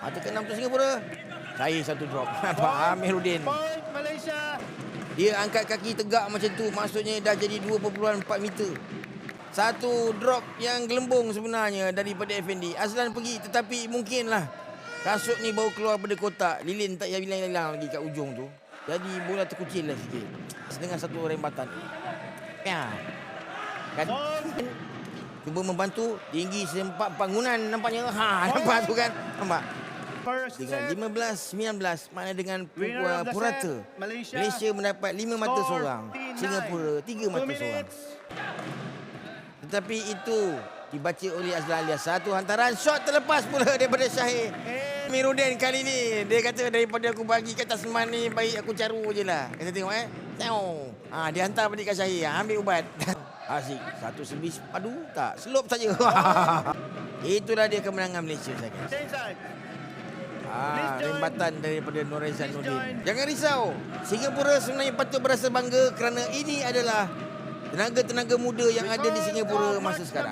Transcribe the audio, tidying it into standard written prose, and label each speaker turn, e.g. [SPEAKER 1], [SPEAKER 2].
[SPEAKER 1] Tekan 6 untuk Singapura. Saya satu drop. Amiruddin.
[SPEAKER 2] Point Malaysia.
[SPEAKER 1] Dia angkat kaki tegak macam tu. Maksudnya dah jadi 2.4 meter. Satu drop yang gelembung sebenarnya daripada Effendi. Azlan pergi tetapi mungkinlah kasut ni baru keluar pada kotak. Lilin tak payah hilang-hilang lagi kat ujung tu. Jadi bola terkucil lah sikit. Dengan satu rembatan. Ya. Kan? Cuba membantu. Tinggi sempat bangunan nampaknya. Nampak tu kan? Nampak? Dengan 15-19 mana dengan Purata. Malaysia mendapat 5 mata seorang. Singapura 3 mata seorang. Tetapi itu dibaca oleh Azlan Alias. Satu hantaran shot terlepas pula daripada Syahir. Amiruddin kali ni dia kata daripada aku bagi kat Tasman ni baik aku caru je lah. Kita tengok dia hantar balik kat Syahir. Ambil ubat. Asyik. Satu servis padu tak. Selop saja. Itulah dia kemenangan Malaysia saya kata. Rembatan daripada Norizan Zainuddin. Jangan risau. Singapura sebenarnya patut berasa bangga kerana ini adalah tenaga-tenaga muda yang ada di Singapura masa sekarang.